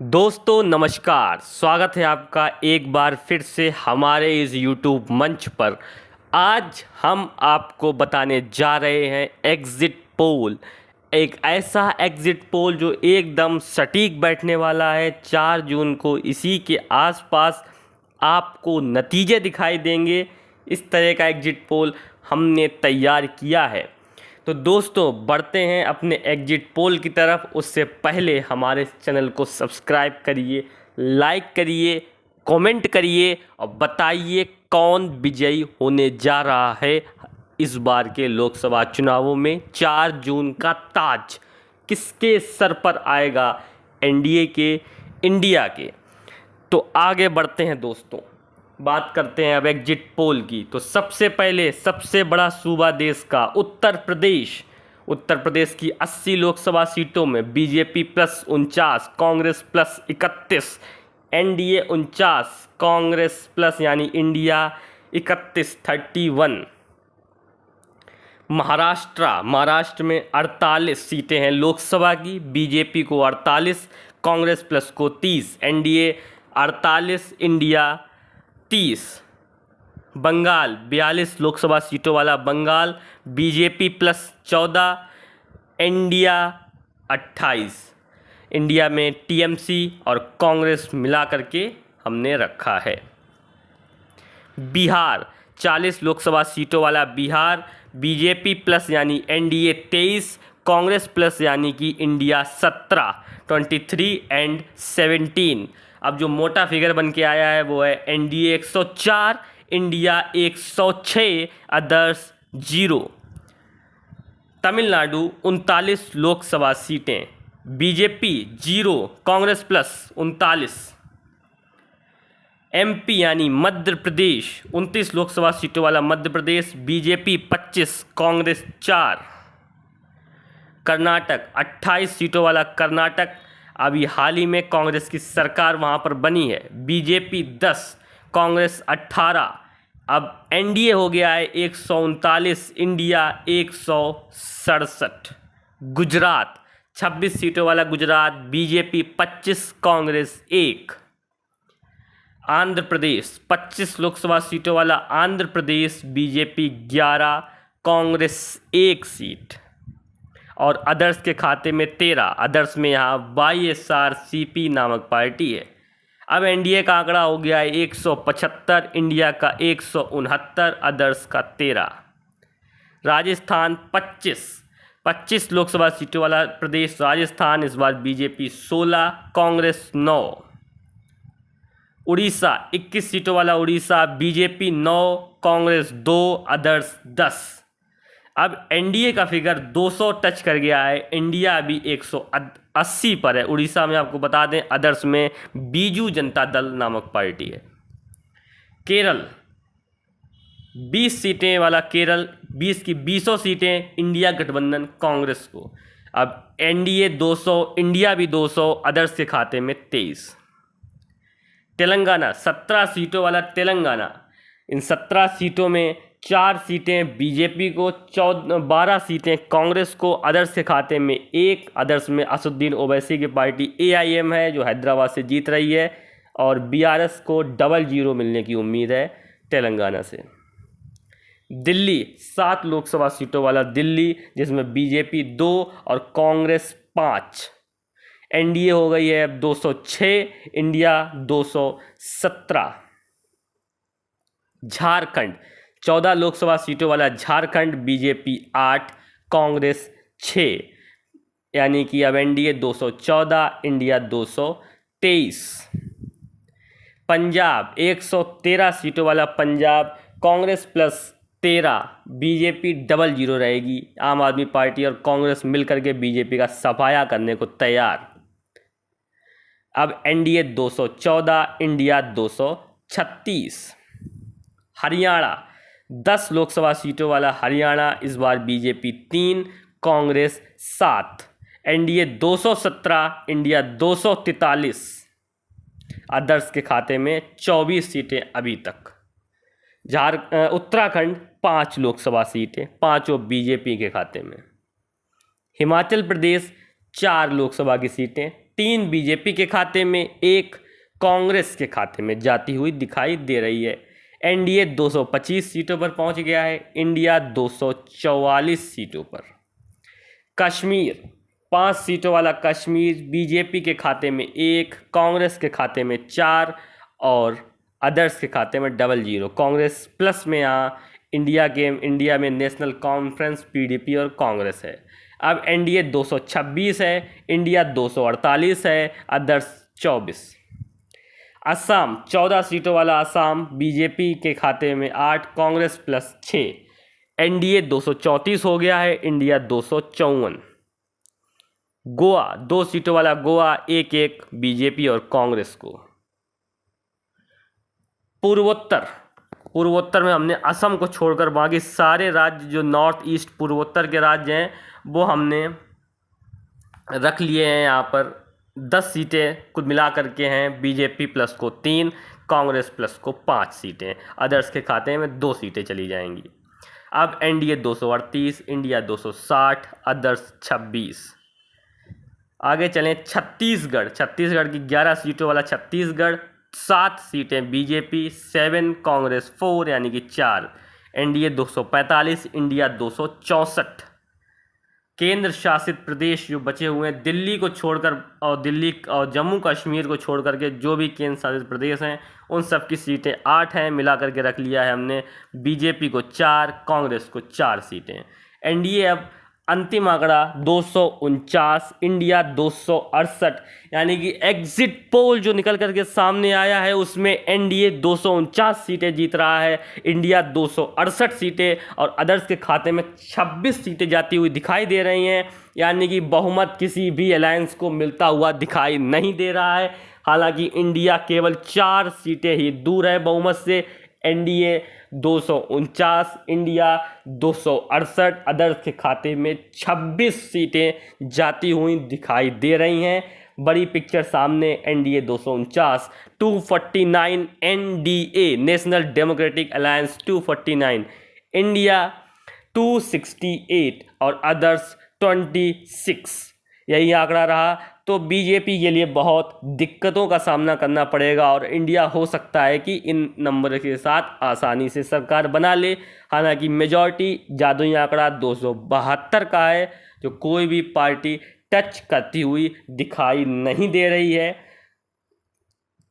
दोस्तों नमस्कार, स्वागत है आपका एक बार फिर से हमारे इस YouTube मंच पर। आज हम आपको बताने जा रहे हैं एग्ज़िट पोल, एक ऐसा एग्ज़िट पोल जो एकदम सटीक बैठने वाला है। 4 जून को इसी के आसपास आपको नतीजे दिखाई देंगे। इस तरह का एग्ज़िट पोल हमने तैयार किया है। तो दोस्तों बढ़ते हैं अपने एग्जिट पोल की तरफ। उससे पहले हमारे चैनल को सब्सक्राइब करिए, लाइक करिए, कमेंट करिए और बताइए कौन विजयी होने जा रहा है इस बार के लोकसभा चुनावों में। 4 जून का ताज किसके सर पर आएगा, एनडीए के, इंडिया के। तो आगे बढ़ते हैं दोस्तों, बात करते हैं अब एग्जिट पोल की। तो सबसे पहले सबसे बड़ा सूबा देश का उत्तर प्रदेश। उत्तर प्रदेश की 80 लोकसभा सीटों में BJP +49, Congress +31, NDA 49, Congress plus यानी इंडिया 31। महाराष्ट्र में 48 सीटें हैं लोकसभा की, बीजेपी को 48, कांग्रेस प्लस को 30, एनडीए 48, इंडिया 30। बंगाल 42 लोकसभा सीटों वाला बंगाल, बीजेपी +14, इंडिया 28। इंडिया में टीएमसी और कांग्रेस मिला करके हमने रखा है। बिहार 40 लोकसभा सीटों वाला बिहार, बीजेपी प्लस यानी एनडीए 23, कांग्रेस प्लस यानी कि इंडिया 17, 23 एंड 17। अब जो मोटा फिगर बन के आया है वो है NDA 104, India 106, others 0। Tamil Nadu 39 Lok Sabha सीटें, बीजेपी 0, कांग्रेस +39। एमपी यानी मध्य प्रदेश 29 लोकसभा सीटों वाला मध्य प्रदेश, बीजेपी 25, कांग्रेस 4। कर्नाटक 28 सीटों वाला कर्नाटक, अभी हाल ही में कांग्रेस की सरकार वहाँ पर बनी है, बीजेपी 10, कांग्रेस 18। अब एनडीए हो गया है 139, इंडिया 167। गुजरात 26 सीटों वाला गुजरात, बीजेपी 25, कांग्रेस 1। आंध्र प्रदेश 25 लोकसभा सीटों वाला आंध्र प्रदेश, बीजेपी 11, कांग्रेस 1 सीट। और अदर्स के खाते में 13। अदर्स में यहाँ वाईएसआरसीपी नामक पार्टी है। अब एनडीए का आंकड़ा हो गया है 175, इंडिया का 169, अदर्स का 13। राजस्थान 25 लोकसभा सीटों वाला प्रदेश राजस्थान, इस बार बीजेपी 16, कांग्रेस 9। उड़ीसा 21 सीटों वाला उड़ीसा, बीजेपी 9, कांग्रेस 2, अदर्स 10। अब एनडीए का फिगर 200 टच कर गया है, इंडिया अभी 180 पर है। उड़ीसा में आपको बता दें अदर्स में बीजू जनता दल नामक पार्टी है। केरल 20 सीटें वाला केरल, 20 की 20 सीटें इंडिया गठबंधन कांग्रेस को। अब एनडीए 200, इंडिया भी 200, अदर्स के खाते में 23। तेलंगाना 17 सीटों वाला तेलंगाना, इन 17 सीटों में 4 सीटें बीजेपी को, 12 सीटें कांग्रेस को, अदर्स के खाते में 1। अदर्स में असुद्दीन ओवैसी की पार्टी एआईएम है जो हैदराबाद से जीत रही है, और बीआरएस को 00 मिलने की उम्मीद है तेलंगाना से। दिल्ली 7 लोकसभा सीटों वाला दिल्ली, जिसमें बीजेपी 2 और कांग्रेस 5। एनडीए हो गई है अब 206, इंडिया 217। झारखंड 14 लोकसभा सीटों वाला झारखंड, बीजेपी 8, कांग्रेस 6, यानी कि अब एनडीए 214, इंडिया 223। पंजाब 113 सीटों वाला पंजाब, कांग्रेस +13, बीजेपी 00 रहेगी। आम आदमी पार्टी और कांग्रेस मिलकर के बीजेपी का सफाया करने को तैयार। अब एनडीए 214, इंडिया 236। हरियाणा 10 लोकसभा सीटों वाला हरियाणा, इस बार BJP 3, Congress 7, NDA 217, India 243। Others के खाते में 24 सीटें अभी तक। उत्तराखंड 5 लोकसभा सीटें, पांचों बीजेपी के खाते में। हिमाचल प्रदेश 4 लोकसभा की सीटें, 3 बीजेपी के खाते में, 1 कांग्रेस के खाते में जाती हुई दिखाई दे रही है। एनडीए 225 सीटों पर पहुंच गया है, इंडिया 244 सीटों पर। कश्मीर, 5 सीटों वाला कश्मीर बीजेपी के खाते में 1, कांग्रेस के खाते में 4 और अदर्स के खाते में 00। कांग्रेस प्लस में यहाँ इंडिया में नेशनल कॉन्फ्रेंस पीडीपी और कांग्रेस है। अब एनडीए 226 है, इंडिया 248 है, अदर्स 24। असम, 14 सीटों वाला असम बीजेपी के खाते में 8, कांग्रेस प्लस 6, एनडीए 234 हो गया है, इंडिया 254। गोवा, 2 सीटों वाला गोवा 1-1 बीजेपी और कांग्रेस को। पूर्वोत्तर में हमने असम को छोड़कर बाकी सारे राज्य जो नॉर्थ ईस्ट पूर्वोत्तर के राज्य हैं वो हमने रख लिए हैं। यहाँ पर 10 सीटें कुल मिला करके हैं, बीजेपी प्लस को 3, कांग्रेस प्लस को 5 सीटें, अदर्स के खाते में 2 सीटें चली जाएंगी। अब एनडीए 238, इंडिया 260, अदर्स 26। आगे चलें छत्तीसगढ़ की 11 सीटों वाला छत्तीसगढ़, 7 सीटें बीजेपी, 7 कांग्रेस, 4 यानी कि 4, एनडीए 245, इंडिया 264। केंद्र शासित प्रदेश जो बचे हुए हैं दिल्ली को छोड़कर और दिल्ली और जम्मू कश्मीर को छोड़ करके जो भी केंद्र शासित प्रदेश हैं उन सब की सीटें 8 हैं, मिला करके रख लिया है हमने। बीजेपी को 4, कांग्रेस को 4 सीटें। एनडीए अब अंतिम आंकड़ा 249, इंडिया 268, यानी कि एग्जिट पोल जो निकल करके सामने आया है उसमें एनडीए 249 सीटें जीत रहा है, इंडिया 268 सीटें और अदर्स के खाते में 26 सीटें जाती हुई दिखाई दे रही हैं। यानी कि बहुमत किसी भी अलायंस को मिलता हुआ दिखाई नहीं दे रहा है। हालांकि इंडिया केवल 4 सीटें ही दूर है बहुमत से। एनडीए 249, इंडिया 268, अदर्स के खाते में 26 सीटें जाती हुई दिखाई दे रही हैं। बड़ी पिक्चर सामने, NDA 249, 249 NDA national democratic alliance 249, India 268 और अदर्स 26, यही आंकड़ा रहा। तो बीजेपी के लिए बहुत दिक्कतों का सामना करना पड़ेगा और इंडिया हो सकता है कि इन नंबर के साथ आसानी से सरकार बना ले। हालांकि मेजॉरिटी जादुई आंकड़ा 272 का है, जो कोई भी पार्टी टच करती हुई दिखाई नहीं दे रही है।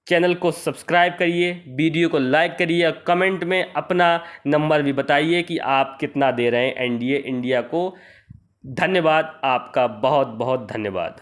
चैनल को सब्सक्राइब करिए, वीडियो को लाइक करिए और कमेंट में अपना नंबर भी बताइए कि आप कितना दे रहे हैं एनडीए इंडिया को। धन्यवाद, आपका बहुत बहुत धन्यवाद।